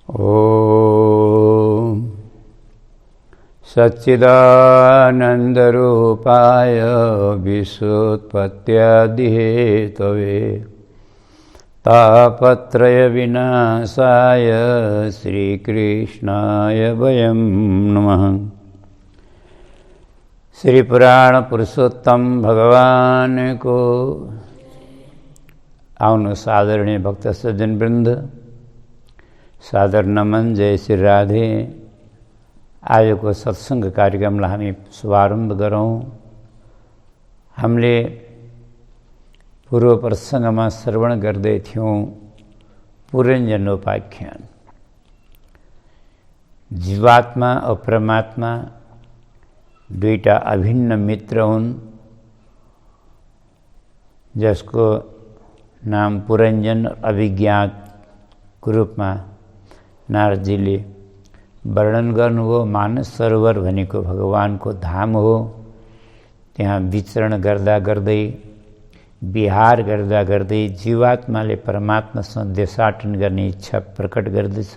ॐ सच्चिदानन्दरूपाय विश्वोत्पत्त्यादिहेतवे तापत्रयविनाशाय श्रीकृष्णाय वयं नमः। श्री पुराण पुरुषोत्तम भगवान को आउनुहोस् आदरणीय भक्त सज्जन वृन्द, सादर नमन। जय श्री राधे। आजको सत्सङ्ग कार्यक्रमलाई हामी शुभारम्भ गरौँ। हामीले पूर्व प्रसङ्गमा श्रवण गर्दै थियौँ पुरञ्जनोपाख्यान। जीवात्मा और परमात्मा दुईटा अभिन्न मित्र हुन्, जसको नाम पुरञ्जन अभिज्ञाको रूपमा नारदजीले वर्णन गर्नुभयो। मानस सरोवर भनेको भगवानको धाम हो। त्यहाँ विचरण गर्दा गर्दै, विहार गर्दा गर्दै जीवात्माले परमात्मासँग देशाटन गर्ने इच्छा प्रकट गर्दछ।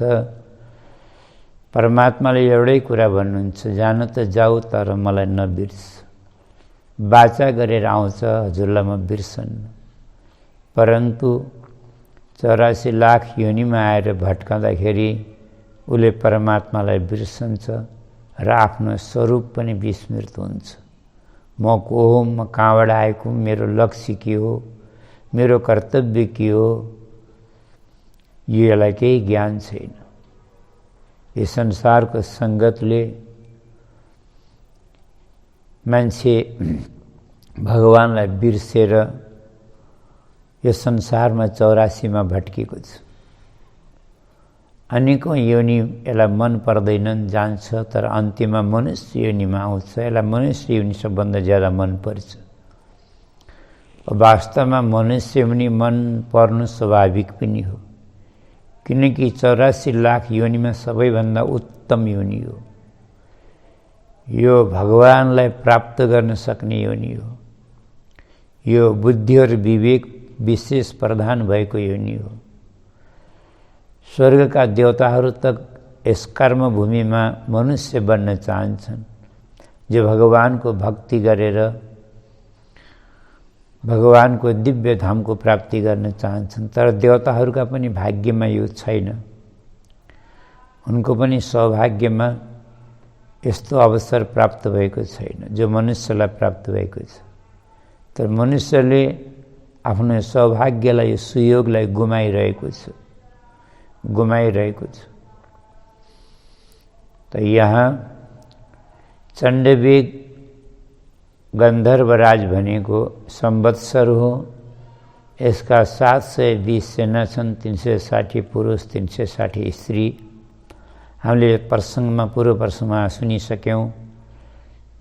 परमात्माले एउटै कुरा भन्नुहुन्छ, जान त जाऊ तर मलाई नबिर्स। वाचा गरेर आउँछ, हजुरलाई म बिर्सन्न। परन्तु 84 लाख योनिमा आएर भट्काउँदाखेरि उसले परमात्मालाई बिर्सन्छ र आफ्नो स्वरूप पनि विस्मृत हुन्छ। म को हो, म कहाँबाट आएको, मेरो लक्ष्य के हो, मेरो कर्तव्य के हो, यसलाई केही ज्ञान छैन। यो संसारको सङ्गतले मान्छे भगवानलाई बिर्सेर यो संसारमा 84 मा भट्केको छ। अनेकौं योनि यसलाई मन पर्दैनन्, जान्छ, तर अन्त्यमा मनुष्य योनिमा आउँछ। यसलाई मनुष्य योनि सबभन्दा ज्यादा मन पर्छ। वास्तवमा मनुष्य योनि मन पर्नु स्वाभाविक पनि हो, किनकि 84 लाख योनिमा सबैभन्दा उत्तम योनि हो। यो भगवानलाई प्राप्त गर्न सक्ने योनि हो। यो बुद्धि और विवेक विशेष प्रधान भएको योनि हो। स्वर्गका देवताहरू तक यस कर्मभूमिमा मनुष्य बन्न चाहन्छन्, जो भगवानको भक्ति गरेर भगवानको दिव्य धामको प्राप्ति गर्न चाहन्छन्। तर देवताहरूका पनि भाग्यमा यो छैन। उनको पनि सौभाग्यमा यस्तो अवसर प्राप्त भएको छैन जो मनुष्यलाई प्राप्त भएको छ। तर मनुष्यले आफ्नो सौभाग्यलाई, सुयोगलाई गुमाइरहेको छ। त यहाँ चण्डवेग गन्धर्वराज भनेको संवत्सर हो। यसका 720 सेना छन्, 360 पुरुष, 360 स्त्री। हामीले प्रसङ्गमा, पूर्व प्रसङ्गमा सुनिसक्यौँ।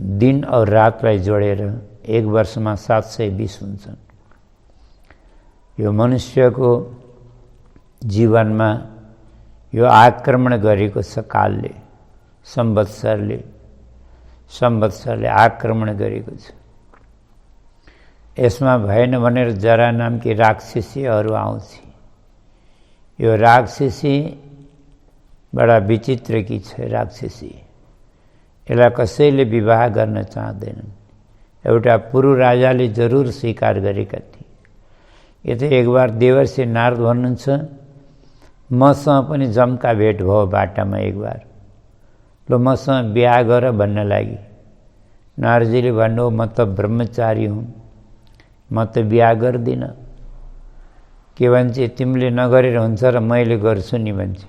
दिन और रातलाई जोडेर एक वर्षमा 720 हुन्छन्। यो मनुष्यको जीवनमा यो आक्रमण गरेको छ कालले, संवत्सरले आक्रमण गरेको छ। यसमा भएन भनेर जरा नामकी राक्षसीहरू आउँछ। यो राक्षसी बडा विचित्रकी छ। राक्षसी यसलाई कसैले विवाह गर्न चाहँदैनन्। एउटा पुरु राजाले जरुर स्वीकार गरेका थिए। यो त एक बार देवर्षि नारद भन्नुहुन्छ, मसँग पनि जम्का भेट भयो बाटामा एक बार। ल मसँग बिहा गर भन्न लागि नारदजीले भन्नुभयो, म त ब्रह्मचारी हुँ, म त बिहा गर्दिनँ। के भन्छ, तिमीले नगरेर हुन्छ र मैले गर्छु नि भन्छ।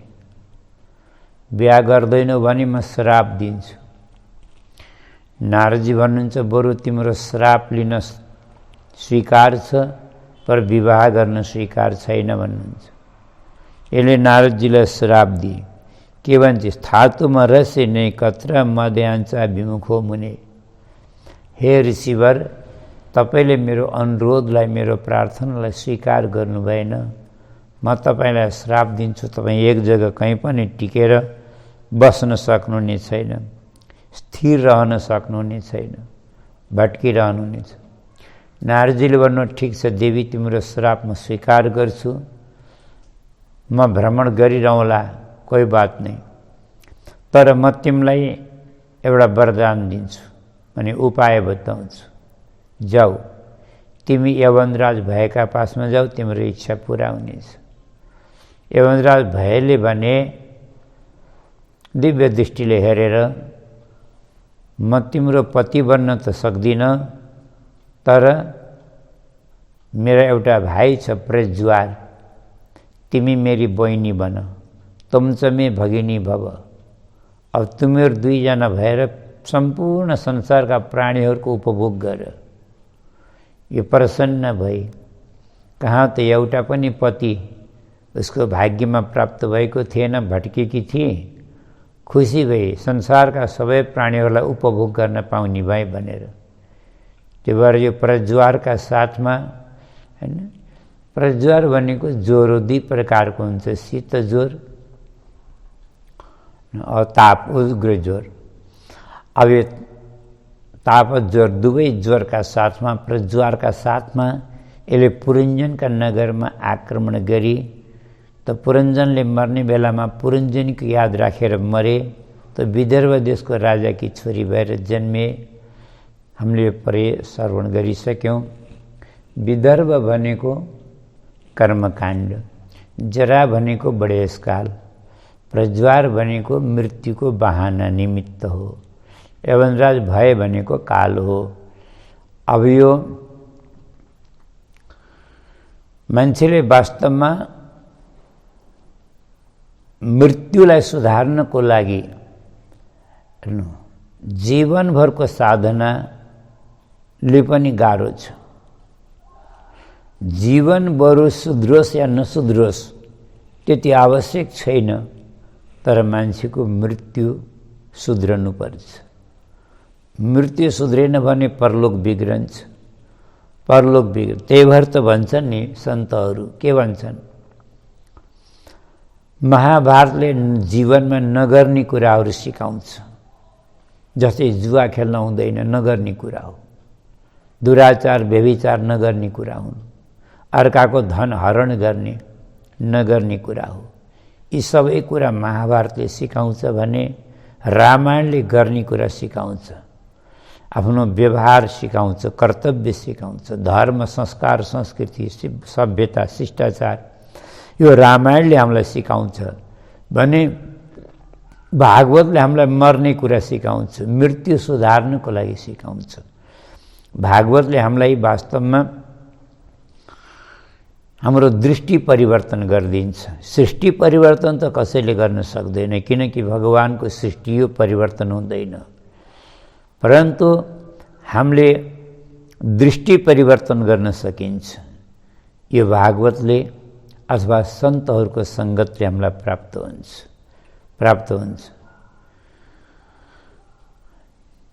बिहा गर्दैनौ भने म श्राप दिन्छु। नारदजी भन्नुहुन्छ, बरु तिम्रो श्राप लिन स्वीकार छ, पर विवाह गर्न स्वीकार छैन भन्नुहुन्छ। यसले नारदजीलाई श्राप दिए। के भन्छ, थातुमा रसे नै कत्र मध्याञ्चा विमुखो मुने। हे ऋषिवर, तपाईले मेरो अनुरोधलाई, मेरो प्रार्थनालाई स्वीकार गर्नु भएन। म तपाईलाई श्राप दिन्छु। तपाई एक जग्गा कहीँ पनि टिकेर बस्न सक्नुहुने छैन, स्थिर रहन सक्नुहुने छैन, भट्किरहनुहुनेछ। नारदजीले भन्नु, ठिक छ देवी, तिम्रो श्राप म स्वीकार गर्छु। म भ्रमण गरिरहँला, कोही बात नहीं, तर म तिमीलाई एउटा वरदान दिन्छु अनि उपाय बताउँछु। जाऊ, तिमी यवनराज भएका पासमा जाऊ, तिम्रो इच्छा पुरा हुनेछ। यवनराज भएले भने दिव्य दृष्टिले हेरेर म तिम्रो पति बन्न त सक्दिनँ, तर मेरा एउटा भाइ छ प्रज्वार, तिमी मेरी बहिनी बन, तुम च मे भगिनी भव। अब तिमीहरू दुईजना भएर सम्पूर्ण संसारका प्राणीहरूको उपभोग गर। यो प्रसन्न भई कहाँ त एउटा पनि पति उसको भाग्यमा प्राप्त भएको थिएन, भट्केकी थिए, खुसी भई संसारका सबै प्राणीहरूलाई उपभोग गर्न पाउने भए भनेर। त्यो भएर यो प्रज्वारका साथमा हैन, प्रज्वार भनेको ज्वरो दुई प्रकारको हुन्छ, शीत ज्वर ताप उग्र ज्वर। अब यो ताप ज्वर दुवै ज्वरका साथमा प्रज्वारका साथमा यसले पुरञ्जनका नगरमा आक्रमण गरी त पुरञ्जनले मर्ने बेलामा पुरञ्जनको याद राखेर मरे। त विदर्भ देशको राजाकी छोरी भएर जन्मे। हामीले परे श्रवण गरिसक्यौँ। विदर्भ भनेको कर्मकाण्ड, जरा भनेको बडेसकाल, प्रज्वार भनेको मृत्युको बहाना निमित्त हो, यवनराज भय भनेको काल हो। अब यो मान्छेले वास्तवमा मृत्युलाई सुधार्नको लागि जीवनभरको साधनाले पनि गाह्रो छ। जीवन बरु सुध्रोस् या नसुध्रोस् त्यति आवश्यक छैन, तर मान्छेको मृत्यु सुध्रनु पर्छ। मृत्यु सुध्रेन भने परलोक बिग्रन्छ, परलोक बिग्र। त्यही भएर त भन्छन् नि सन्तहरू, के भन्छन्? महाभारतले जीवनमा नगर्ने कुराहरू सिकाउँछ। जस्तै जुवा खेल्न हुँदैन, नगर्ने कुरा हो। दुराचार व्यभिचार नगर्ने कुरा हुन्। अर्काको धन हरण गर्ने नगर्ने कुरा हो। यी सबै कुरा महाभारतले सिकाउँछ भने रामायणले गर्ने कुरा सिकाउँछ। आफ्नो व्यवहार सिकाउँछ, कर्तव्य सिकाउँछ, धर्म संस्कार संस्कृति सभ्यता शिष्टाचार यो रामायणले हामीलाई सिकाउँछ भने भागवतले हामीलाई मर्ने कुरा सिकाउँछ, मृत्यु सुधार्नको लागि सिकाउँछ। भागवतले हामीलाई वास्तवमा हाम्रो दृष्टि परिवर्तन गरिदिन्छ। सृष्टि परिवर्तन त कसैले गर्न सक्दैन, किनकि भगवानको सृष्टि यो परिवर्तन हुँदैन, परन्तु हामीले दृष्टि परिवर्तन गर्न सकिन्छ। यो भागवतले अथवा सन्तहरूको सङ्गतले हामीलाई प्राप्त हुन्छ।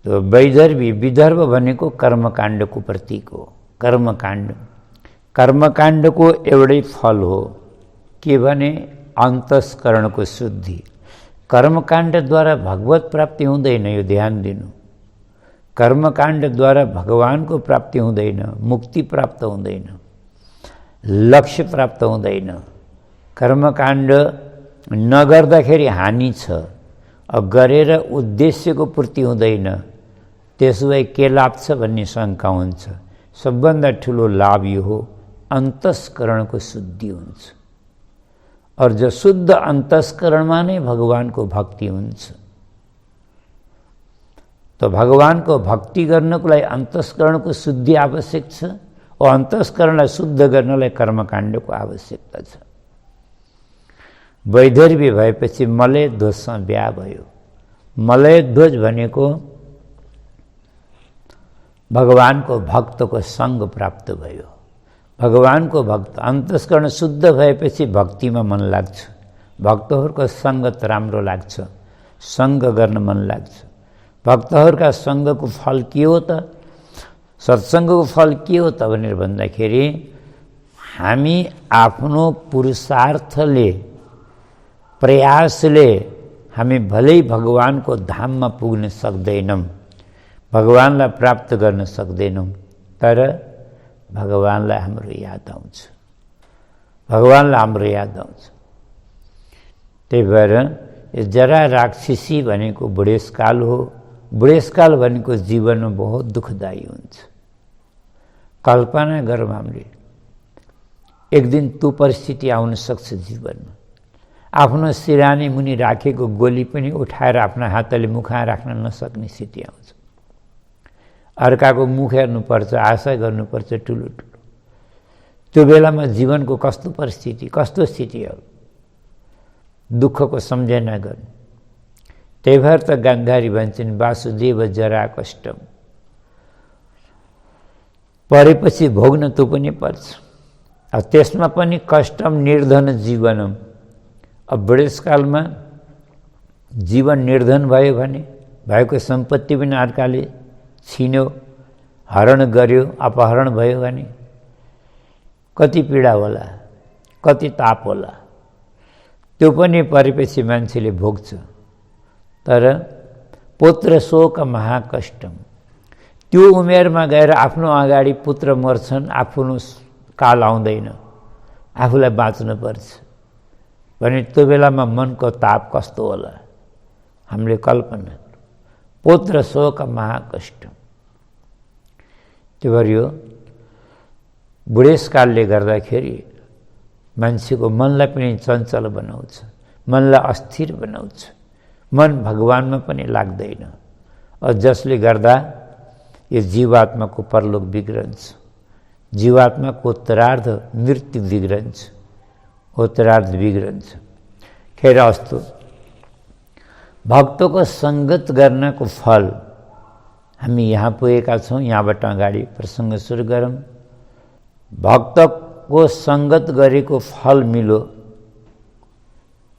तो वैदर्भी विदर्भ भनेको कर्मकाण्डको प्रतीक हो। कर्मकाण्डको एउटै फल हो, के भने अन्तस्करणको शुद्धि। कर्मकाण्डद्वारा भगवत प्राप्ति हुँदैन, यो ध्यान दिनु। कर्मकाण्डद्वारा भगवानको प्राप्ति हुँदैन, मुक्ति प्राप्त हुँदैन, लक्ष्य प्राप्त हुँदैन। कर्मकाण्ड नगर्दाखेरि हानि छ, अब गरेर उद्देश्यको पूर्ति हुँदैन, त्यसो भए के लाभ छ भन्ने शङ्का हुन्छ। सबभन्दा ठुलो लाभ यो हो, अन्तस्करणको शुद्धि हुन्छ। और जो शुद्ध अन्तस्करणमा नै भगवानको भक्ति हुन्छ। तो भगवानको भक्ति गर्नको लागि अन्तस्करणको शुद्धि आवश्यक छ। और अन्तस्करणलाई शुद्ध गर्नलाई कर्मकाण्डको आवश्यकता छ। वैदर्भी भएपछि मलय ध्वजसँग बिहा भयो। मलय ध्वज भनेको भगवानको भक्तको सङ्ग प्राप्त भयो। भगवानको भक्त अन्तस्करण शुद्ध भएपछि भक्तिमा मन लाग्छ। भक्तहरूको सङ्गत राम्रो लाग्छ, सङ्ग गर्न मन लाग्छ। भक्तहरूका सङ्गको फल के हो त? सत्सङ्गको फल के हो त भनेर भन्दाखेरि हामी आफ्नो पुरुषार्थले प्रयासले हामी भलै भगवानको धाममा पुग्न सक्दैनौँ, भगवानलाई प्राप्त गर्न सक्दैनौँ, तर भगवानलाई हाम्रो याद आउँछ। भगवानलाई हाम्रो याद आउँछ। त्यही भएर जरा राक्षसी भनेको बुढेसकाल हो। बुढेसकाल भनेको जीवनमा बहुत दुःखदायी हुन्छ। कल्पना गरौँ हामीले, एक दिन त्यो परिस्थिति आउन सक्छ जीवनमा। आफ्नो सिरानी मुनि राखेको गोली पनि उठाएर आफ्नो हातले मुखमा राख्न नसक्ने स्थिति आउँछ। अर्काको मुख हेर्नुपर्छ, आशा गर्नुपर्छ ठुलो ठुलो। त्यो बेलामा जीवनको कस्तो परिस्थिति, कस्तो स्थिति हो, दुःखको सम्झना गर्नु। त्यही भएर त गान्धारी भन्छन् वासुदेव जरा कष्टम, परेपछि भोग्न त्यो पनि पर्छ। अब त्यसमा पनि कष्टम निर्धन जीवनम। अब बुढेसकालमा जीवन निर्धन भयो भने भएको सम्पत्ति पनि अर्काले छिन्यो, हरण गर्यो, अपहरण भयो भने कति पीडा होला, कति ताप होला। त्यो पनि परेपछि मान्छेले भोग्छ। तर पुत्र शोक महाकष्टम, त्यो उमेरमा गएर आफ्नो अगाडि पुत्र मर्छन्, आफ्नो काल आउँदैन, आफूलाई बाँच्नुपर्छ भने त्यो बेलामा मनको ताप कस्तो होला हामीले कल्पना। पुत्र शोक महाकष्टम। त्यो भएर यो बुढेसकालले गर्दाखेरि मान्छेको मनलाई पनि चञ्चल बनाउँछ, मनलाई अस्थिर बनाउँछ, मन भगवानमा पनि लाग्दैन। जसले गर्दा यो जीवात्माको परलोक बिग्रन्छ, जीवात्माको उत्तरार्ध मृत्यु बिग्रन्छ, उत्तरार्ध बिग्रन्छ। खेर अस्तु, भक्तको सङ्गत गर्नको फल हामी यहाँ पुगेका छौँ। यहाँबाट अगाडि प्रसङ्ग सुरु गरौँ। भक्तको सङ्गत गरेको फल मिलो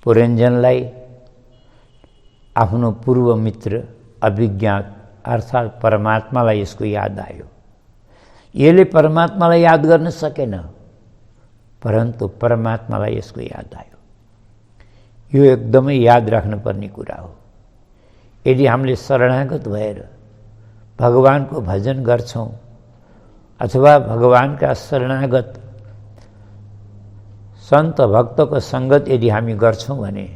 पुरञ्जनलाई। आफ्नो पूर्व मित्र अभिज्ञात अर्थात् परमात्मालाई यसको याद आयो। यसले परमात्मालाई याद गर्न सकेन, परन्तु परमात्मालाई यसको याद आयो। यो एकदमै याद राख्नुपर्ने कुरा हो। यदि हामीले शरणागत भएर भगवानको भजन गर्छौँ अथवा भगवानका शरणागत सन्त भक्तको सङ्गत यदि हामी गर्छौँ भने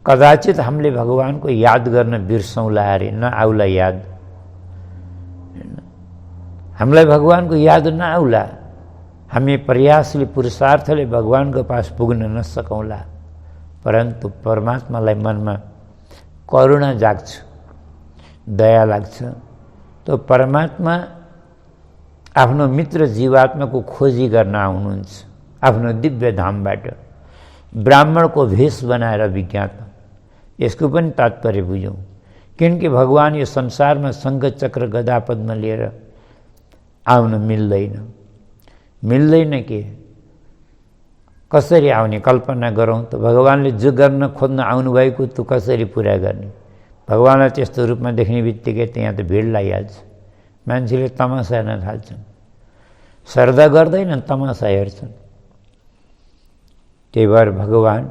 कदाचित हामीले भगवानको याद गर्न बिर्सौँला, अरे नआउला याद, हामीलाई भगवानको याद नआउला, हामी प्रयासले पुरुषार्थले भगवानको पास पुग्न नसकौँला। परन्तु परमात्मालाई मनमा करुणा जाग्छ, दया लाग्छ। तो परमात्मा आफ्नो मित्र जीवात्माको खोजी गर्न आउनुहुन्छ आफ्नो दिव्य धामबाट, ब्राह्मणको भेष बनाएर विज्ञात। यसको पनि तात्पर्य बुझौँ, किनकि भगवान यो संसारमा शङ्ख चक्र गदा पद्म लिएर आउन मिल्दैन के कसरी आउने कल्पना गरौँ त। भगवानले जो गर्न खोज्न आउनुभएको त्यो कसरी पुरा गर्ने। भगवानलाई त्यस्तो रूपमा देख्ने बित्तिकै त्यहाँ त भिड लागिहाल्छ, मान्छेले तमासा हेर्न थाल्छन्, श्रद्धा गर्दैनन्, तमासा हेर्छन्। त्यही भएर भगवान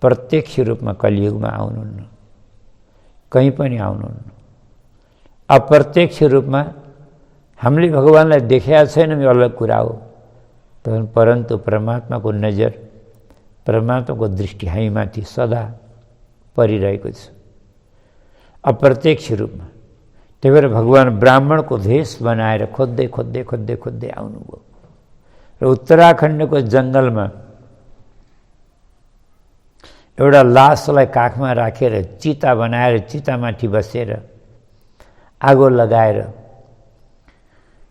प्रत्यक्ष रूपमा कलियुगमा आउनुहुन्न, कहीँ पनि आउनुहुन्न। अप्रत्यक्ष रूपमा हामीले भगवानलाई देखेका छैनौँ, यो अलग कुरा हो। परन्तु परमात्माको नजर, परमात्माको दृष्टि हामीमाथि सदा परिरहेको छ अप्रत्यक्ष रूपमा। त्यही भएर भगवान ब्राह्मणको भेष बनाएर खोज्दै खोज्दै खोज्दै खोज्दै आउनुभयो र उत्तराखण्डको जङ्गलमा एउटा लासलाई काखमा राखेर चिता बनाएर चितामाथि बसेर आगो लगाएर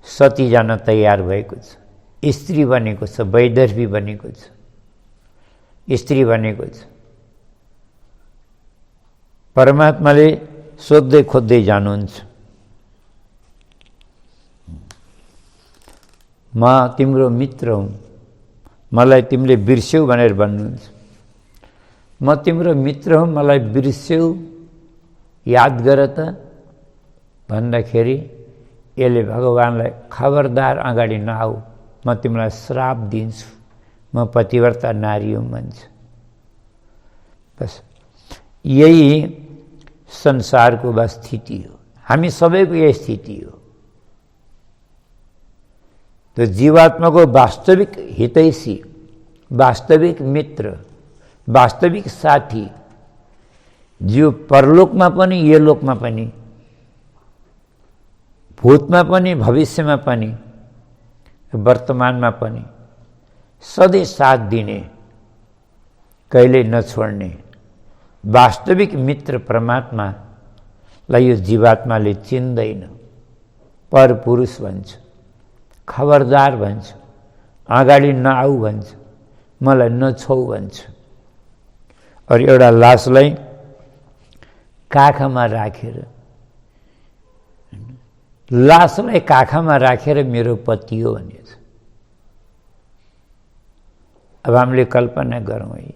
सती जान तयार भएको छ। स्त्री बनेको छ, वैदर्भी बनेको छ, स्त्री बनेको छ। परमात्माले सोध्दै खोज्दै जानुहुन्छ, म तिम्रो मित्र हुँ, मलाई तिमीले बिर्स्यौ भनेर भन्नुहुन्छ। म तिम्रो मित्र हुँ, मलाई बिर्स्यौ, याद गर त भन्दाखेरि यसले भगवानलाई खबरदार अगाडि नआऊ, म तिमीलाई श्राप दिन्छु, म पतिव्रता नारी हुँ भन्छ। बस यही संसारको बस स्थिति हो, हामी सबैको यही स्थिति हो। तो जीवात्मा को वास्तविक हितैषी, वास्तविक मित्र, वास्तविक साथी जो परलोकमा पनि यो लोकमा पनि भूतमा पनि भविष्यमा पनि वर्तमानमा पनि सधैँ साथ दिने, कहिल्यै नछोड्ने वास्तविक मित्र परमात्मालाई यो जीवात्माले चिन्दैन। पर पुरुष भन्छ, खबरदार भन्छ, अगाडि नआऊ भन्छ, मलाई नछौ भन्छ। और एउटा लासलाई काखमा राखेर, लासलाई काखमा राखेर मेरो पति हो भनेछ। अब हामीले कल्पना गरौँ है,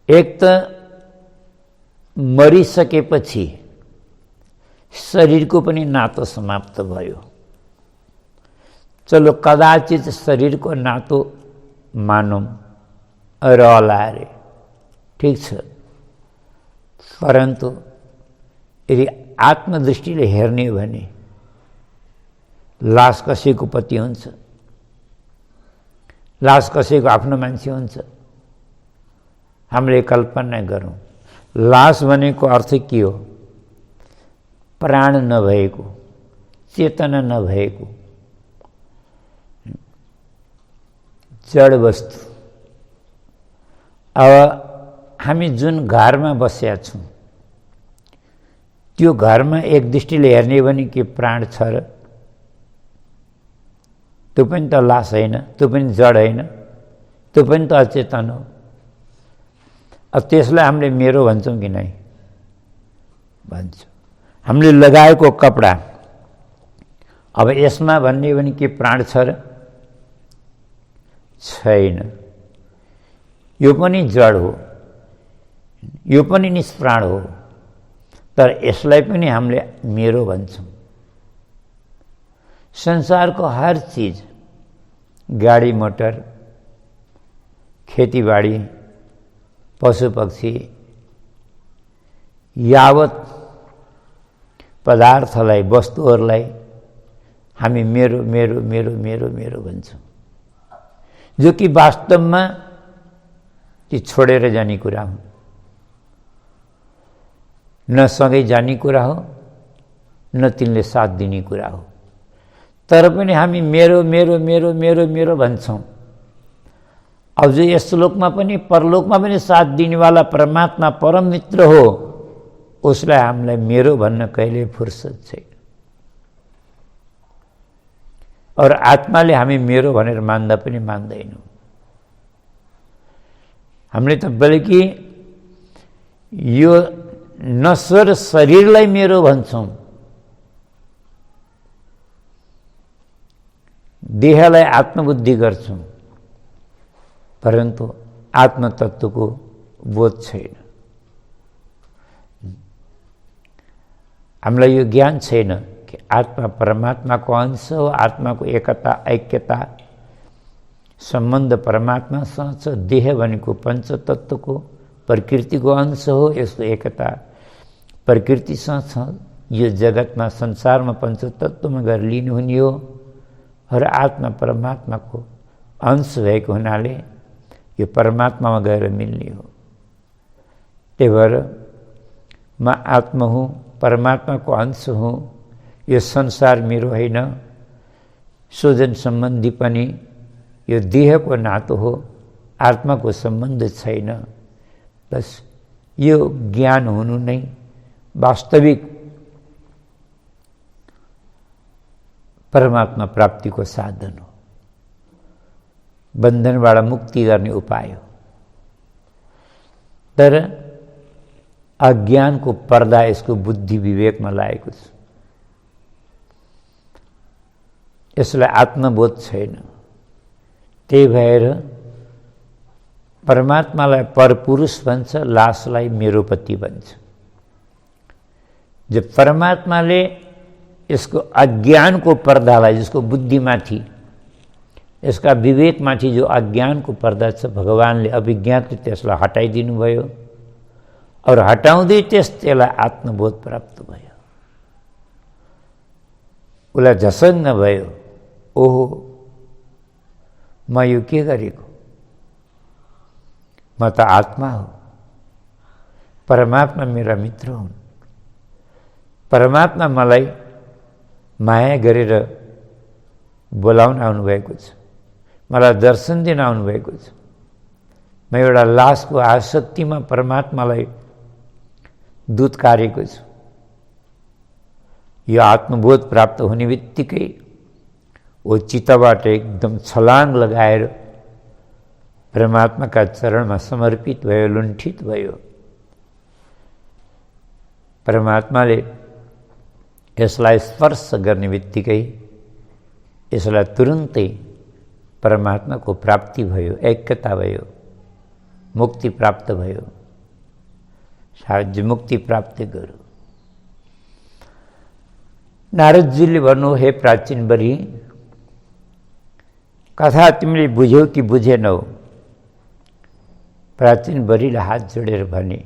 एक त मरिसकेपछि शरीरको पनि नातो समाप्त भयो। चलो कदाचित शरीरको नातो मानौँ रहला अरे, ठीक छ। परन्तु यदि आत्मदृष्टिले हेर्ने हो भने लास कसैको पति हुन्छ, लास कसैको आफ्नो मान्छे हुन्छ। हामीले कल्पना गरौँ, लास भनेको अर्थ के हो? प्राण नभएको, चेतना नभएको जड वस्तु। अब हामी जुन घरमा बसेका छौँ त्यो घरमा एक दृष्टिले हेर्ने भने के प्राण छ र? त्यो पनि त लास होइन, त्यो पनि जड होइन, त्यो पनि त अचेतन हो। अब त्यसलाई हामीले मेरो भन्छौँ कि नै? भन्छौँ। हामीले लगाएको कपडा, अब यसमा भन्ने भने के प्राण छ र? छैन। यो पनि जड हो, यो पनि निष्प्राण हो, तर यसलाई पनि हामीले मेरो भन्छौँ। संसारको हर चीज, गाडी मोटर, खेतीबाडी, पशु पक्षी, यावत पदार्थलाई, वस्तुहरूलाई हामी मेरो मेरो मेरो मेरो मेरो भन्छौँ, जो कि वास्तवमा ती छोडेर जाने कुरा हो, न सँगै जाने कुरा हो, न तिनले साथ दिने कुरा हो। तर पनि हामी मेरो मेरो मेरो मेरो मेरो भन्छौँ। अब जो यस लोकमा पनि परलोकमा पनि साथ दिनेवाला परमात्मा परम मित्र हो, उसलाई हामीलाई मेरो भन्न कहिले फुर्सद छैन। और आत्माले हामी मेरो भनेर मान्दा पनि मान्दैनौँ। हामीले त बल्कि यो नश्वर शरीरलाई मेरो भन्छौँ, देहलाई आत्मबुद्धि गर्छौँ, परन्तु आत्मतत्त्वको बोध छैन। हामीलाई यो ज्ञान छैन कि आत्मा परमात्माको अंश हो, आत्माको एकता ऐक्यता सम्बन्ध परमात्मासँग छ। देह भनेको पञ्चतत्त्वको प्रकृतिको अंश हो, यसको एकता प्रकृतिसँग छ। यो जगतमा संसारमा पञ्चतत्त्वमा गएर लिनुहुने हो र आत्मा परमात्माको अंश भएको हुनाले यो परमात्मामा गएर मिल्ने हो। त्यही भएर म आत्मा हुँ, परमात्माको अंश हुँ। यो संसार मेरो होइन, स्वजन सम्बन्धी पनि यो देहको नातो हो, आत्माको सम्बन्ध छैन। बस यो ज्ञान हुनु नै वास्तविक परमात्मा प्राप्तिको साधन हो, बन्धनबाट मुक्ति गर्ने उपाय हो। तर अज्ञानको पर्दा यसको बुद्धि विवेकमा लागेको छ, यसलाई आत्मबोध छैन। त्यही भएर परमात्मालाई परपुरुष भन्छ, लासलाई मेरो पति भन्छ। जब परमात्माले यसको अज्ञानको पर्दालाई, जिसको बुद्धिमाथि, यसका विवेकमाथि जो अज्ञानको पर्दा छ, भगवानले अभिज्ञातले त्यसलाई हटाइदिनु भयो और हटाउँदै त्यसलाई आत्मबोध प्राप्त भयो। उसलाई झसङ्ग भयो, ओहो म यो के गरेको, म त आत्मा हो, परमात्मा मेरा मित्र हुन्, परमात्मा मलाई माया गरेर बोलाउन आउनुभएको छ, मलाई दर्शन दिन आउनुभएको छ। म एउटा लासको आसक्तिमा परमात्मालाई दुत्कारेको छु। यो आत्मबोध प्राप्त हुने बित्तिकै वो चित्तबाट एकदम छलाङ लगाएर परमात्माका चरणमा समर्पित भयो, लुण्ठित भयो। परमात्माले यसलाई स्पर्श गर्ने बित्तिकै यसलाई तुरुन्तै परमात्माको प्राप्ति भयो, ऐक्यता भयो, मुक्ति प्राप्त भयो। सायद मुक्ति प्राप्त गरौँ। नारदजीले भन्नु, हे प्राचीन बरी, कथा तिमीले बुझ्यौ कि बुझेनौ? प्राचीन बरीले हात जोडेर भने,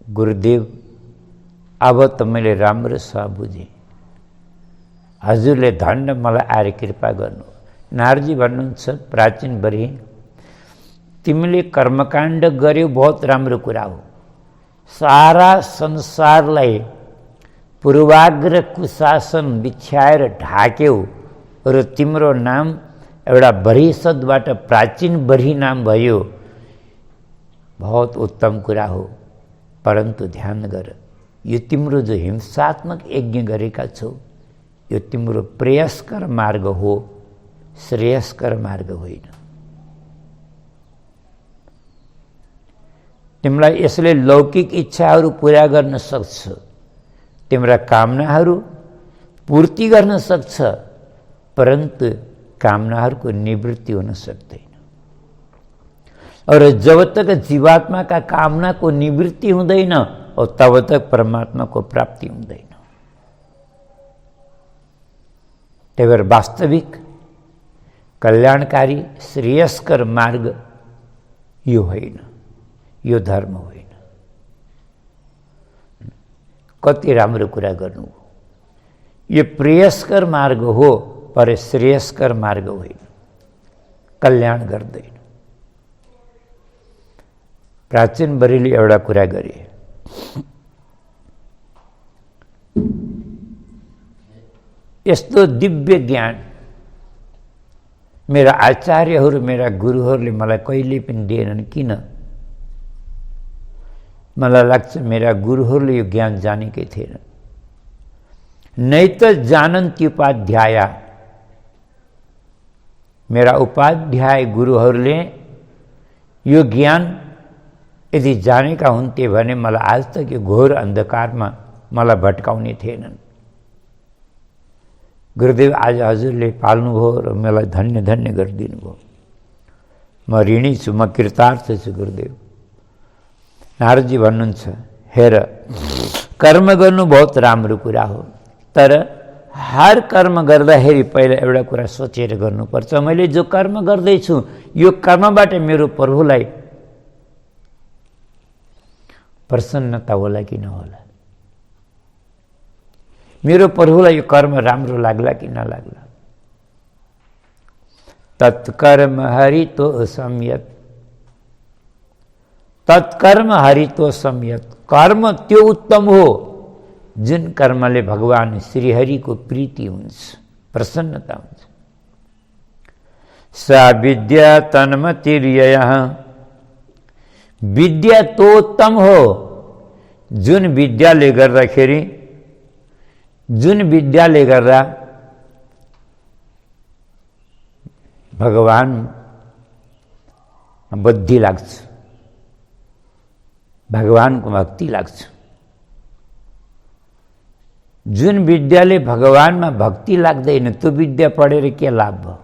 गुरुदेव अब त मैले राम्रोसँग बुझेँ, हजुरले धन्य मलाई आएर कृपा गर्नु। नारदजी भन्नुहुन्छ, प्राचीन बरी, तिमीले कर्मकाण्ड गर्यौ, बहुत राम्रो कुरा हो। सारा संसारलाई पूर्वाग्र कुशासन बिछ्याएर ढाक्यौ र तिम्रो नाम एउटा बरी शब्दबाट प्राचीन बरी नाम भयो, बहुत उत्तम कुरा हो। परन्तु ध्यान गर, यो तिम्रो जो हिंसात्मक यज्ञ गरेका छौ, यो तिम्रो प्रेयस्कर मार्ग हो, श्रेयस्कर मार्ग होइन। तिमीलाई यसले लौकिक इच्छाहरू पूरा गर्न सक्छ, तिम्रा कामनाहरू पूर्ति गर्न सक्छ, परन्तु कामनाहरूको निवृत्ति हुन सक्दैन। और जब तक जीवात्मा का कामना को निवृत्ति हुँदैन और तब तक परमात्मा को प्राप्ति हुँदैन। त्यही भएर वास्तविक कल्याणकारी श्रेयस्कर मार्ग यो होइन, यो धर्म होइन। कति राम्रो कुरा गर्नु, यो प्रेयस्कर मार्ग हो पर श्रेयस्कर मार्ग होइन, कल्याण गर्दैन। प्राचीन बरीले एउटा कुरा गरे, यस्तो दिव्य ज्ञान मेरा आचार्यहरू, मेरा गुरुहरूले मलाई कहिले पनि दिएनन्। किन? मलाई लाग्छ मेरा गुरुहरूले यो ज्ञान जानेकै थिएन। नै त जानन्ति उपाध्याय, मेरा उपाध्याय गुरुहरूले यो ज्ञान यदि जानेका हुन्थे भने मलाई आज तक यो घोर अन्धकारमा मलाई भट्काउने थिएनन्। गुरुदेव आज हजुरले पाल्नुभयो र मलाई धन्य धन्य गरिदिनु भयो। म ऋणी छु, म कृतार्थ छु गुरुदेव। नारदजी भन्नुहुन्छ, हेर कर्म गर्नु बहुत राम्रो कुरा हो, तर हर कर्म गर्दाखेरि पहिला एउटा कुरा सोचेर गर्नुपर्छ, मैले जो कर्म गर्दैछु यो कर्मबाट मेरो प्रभुलाई प्रसन्नता होला कि नहोला, मेरो प्रभुलाई यो कर्म राम्रो लाग्ला कि नलाग्ला। तत्कर्म हरितो संयत, तत्कर्म हरितो संयत, कर्म त्यो उत्तम हो जुन कर्मले भगवान श्रीहरिको प्रीति हुन्छ, प्रसन्नता हुन्छ। सा विद्या तन्मतिर्ययः, विद्या तो उत्तम हो जुन विद्याले गर्दाखेरि, जुन विद्याले गर्दा भगवान बुद्धि लाग्छ, भगवानको भक्ति लाग्छ। जुन विद्याले भगवानमा भक्ति लाग्दैन त्यो विद्या पढेर के लाभ भयो?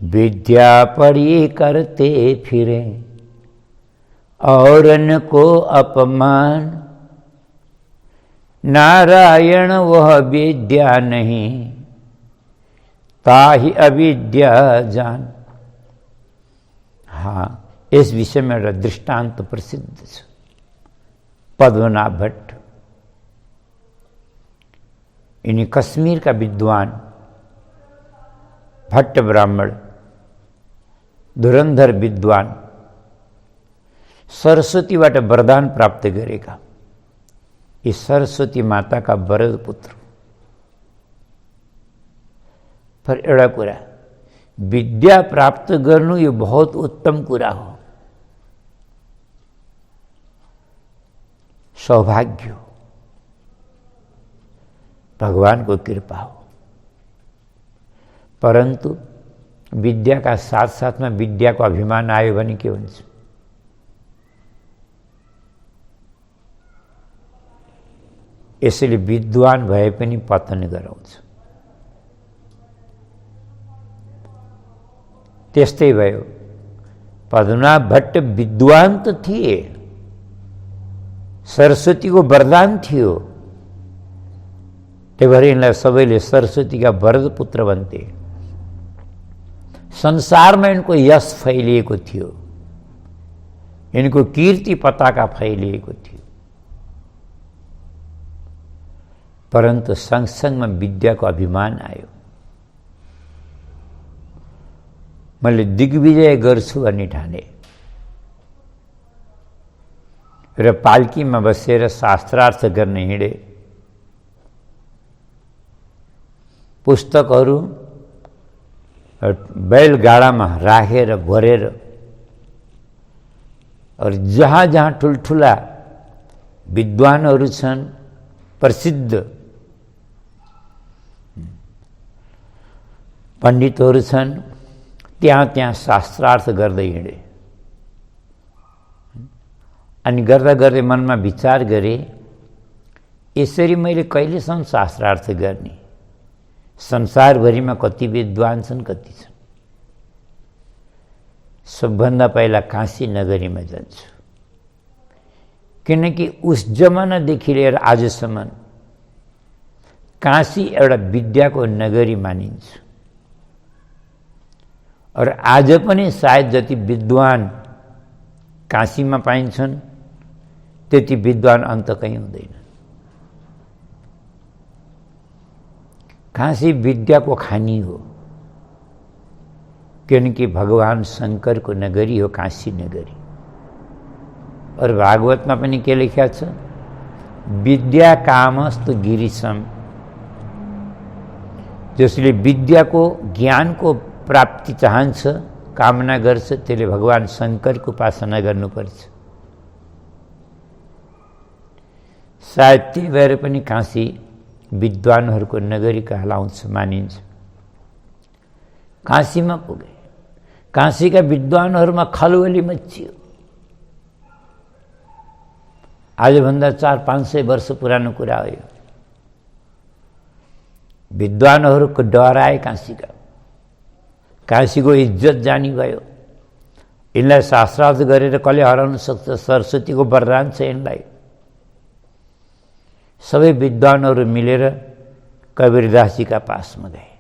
विद्या पढ़ी करते फिरे औरन को अपमान, नारायण वह विद्या नहीं ताहि अविद्या जान। हाँ, इस विषय में एउटा दृष्टांत प्रसिद्ध छ। पद्मनाभ भट्ट यिनी कश्मीर का विद्वान, भट्ट ब्राह्मण, धुरन्धर विद्वान, सरस्वतीबाट वरदान प्राप्त गरेका यी सरस्वती माताका वरद पुत्र। पर एउटा कुरा, विद्या प्राप्त गर्नु यो बहुत उत्तम कुरा हो, सौभाग्य हो, भगवानको कृपा हो। परन्तु विद्याका साथसाथमा विद्याको अभिमान आयो भने के हुन्छ? यसैले विद्वान भए पनि पतन गराउँछ। त्यस्तै भयो, पद्मनाभ भट्ट विद्वान त थिए, सरस्वतीको वरदान थियो, त्यही भएर यिनलाई सबैले सरस्वतीका वरद पुत्र भन्थे। संसारमा यिनको यश फैलिएको थियो, यिनको कीर्ति पताका फैलिएको थियो। परन्तु सँगसँगमा विद्याको अभिमान आयो। मैले दिग्विजय गर्छु भन्ने ठाने र पाल्कीमा बसेर शास्त्रार्थ गर्न हिँडे। पुस्तकहरू बैलगाडामा राखेर भरेर, और जहाँ जहाँ ठुल्ठुला विद्वानहरू छन्, प्रसिद्ध पण्डितहरू छन्, त्यहाँ त्यहाँ शास्त्रार्थ गर्दै हिँडे। अनि गर्दा गर्दै मनमा विचार गरे, यसरी मैले कहिलेसम्म शास्त्रार्थ गर्ने? संसारभरिमा कति विद्वान छन्, कति छन्। सबभन्दा पहिला काशी नगरीमा जान्छु, किनकि उस जमानादेखि लिएर आजसम्म काशी एउटा विद्याको नगरी मानिन्छ। और आज पनि सायद जति विद्वान काशीमा पाइन्छन् त्यति विद्वान अन्त कहीँ हुँदैन। काशी विद्याको खानी हो, किनकि भगवान शंकर को नगरी हो काशी नगरी। और भागवतमा पनि के लेख्या छ? विद्या कामस्तु गिरीशम, जसले विद्याको ज्ञानको प्राप्ति चाहन्छ, कामना गर्छ, त्यसले भगवान शंकरको उपासना गर्नुपर्छ। सायद त्यही भएर पनि काशी विद्वानहरूको नगरी कहलाउँछ, मानिन्छ। काशीमा पुगे, काशीका विद्वानहरूमा खलबली मचियो। आजभन्दा 400-500 वर्ष पुरानो कुरा हो यो। विद्वानहरूको डर आए काशीका, काशीको इज्जत जानी गयो। यिनलाई शास्त्रार्थ गरेर कसले हराउन सक्छ? सरस्वतीको वरदान छ यिनलाई। सबै विद्वानहरू मिलेर कबीरदासजीका पासमा गए।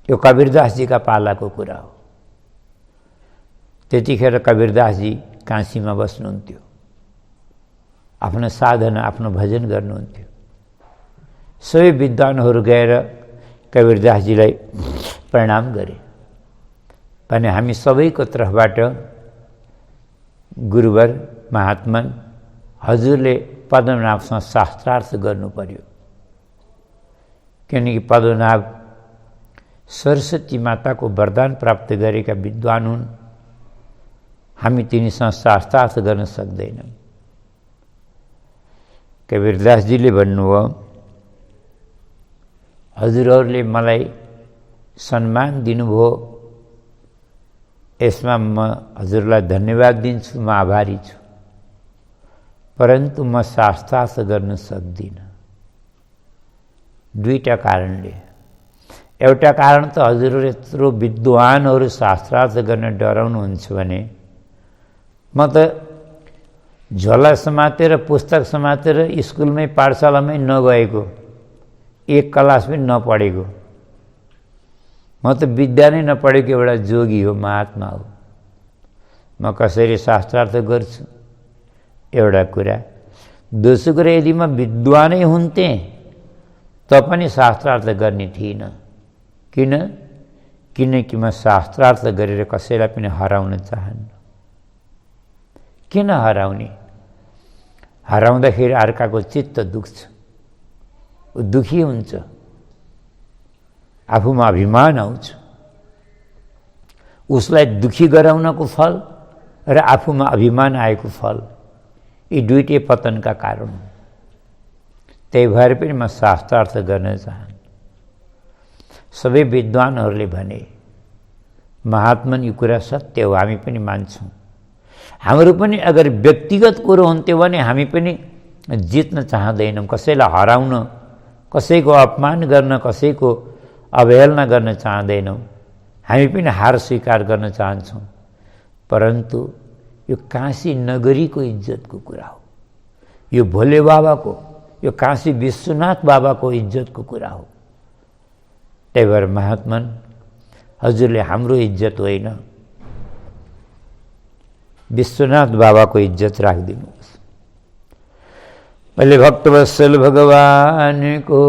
यो कबीरदासजीका पालाको कुरा हो। त्यतिखेर कबीरदासजी काशीमा बस्नुहुन्थ्यो, आफ्नो साधना, आफ्नो भजन गर्नुहुन्थ्यो। सबै विद्वानहरू गएर कबीरदासजीलाई प्रणाम गरे भने हामी सबैको तर्फबाट गुरुवर महात्मन हजुरले पद्मनाभसँग शास्त्रार्थ गर्नु पर्यो, किनकि पद्मनाभ सरस्वती माताको वरदान प्राप्त गरेका विद्वान हुन्। हामी तिनीसँग शास्त्रार्थ गर्न सक्दैनौँ। कबीरदासजीले भन्नुभयो, हजुरहरूले मलाई सम्मान दिनुभयो, यसमा म हजुरलाई धन्यवाद दिन्छु, म आभारी छु। परन्तु म शास्त्रार्थ गर्न सक्दिनँ, दुईटा कारणले। एउटा कारण त हजुरहरू यत्रो विद्वानहरू शास्त्रार्थ गर्न डराउनुहुन्छ भने म त झोला समातेर पुस्तक समातेर स्कुलमै पाठशालामै नगएको, एक क्लास पनि नपढेको, म त विद्या नै नपढेको एउटा जोगी हो, महात्मा हो। म कसरी शास्त्रार्थ गर्छु? एउटा कुरा। दोस्रो कुरा, यदि म विद्वानै हुन्थेँ त पनि शास्त्रार्थ गर्ने थिइनँ। किन? किनकि म शास्त्रार्थ गरेर कसैलाई पनि हराउन चाहन्न। किन हराउने? हराउँदाखेरि अर्काको चित्त दुख्छ, ऊ दुखी हुन्छ, आफूमा अभिमान आउँछ। उसलाई दुखी गराउनको फल र आफूमा अभिमान आएको फल, यी दुईटै पतनका कारण हुन्। त्यही भएर पनि म शास्त्रार्थ गर्न चाहन्छु। सबै विद्वानहरूले भने महात्मन यो कुरा सत्य हो, हामी पनि मान्छौँ। हाम्रो पनि अगर व्यक्तिगत कुरो हुन्थ्यो भने हामी पनि जित्न चाहँदैनौँ, कसैलाई हराउन, कसैको अपमान गर्न, कसैको अवहेलना गर्न चाहँदैनौँ। हामी पनि हार स्वीकार गर्न चाहन्छौँ। परन्तु यो काशी नगरीको इज्जतको कुरा हो, यो भोले बाबाको, यो काशी विश्वनाथ बाबाको इज्जतको कुरा हो। त्यही भएर महात्मन हजुरले हाम्रो इज्जत होइन, विश्वनाथ बाबाको इज्जत राखिदिनुहोस्। पहिले भक्तवत्सल भगवान को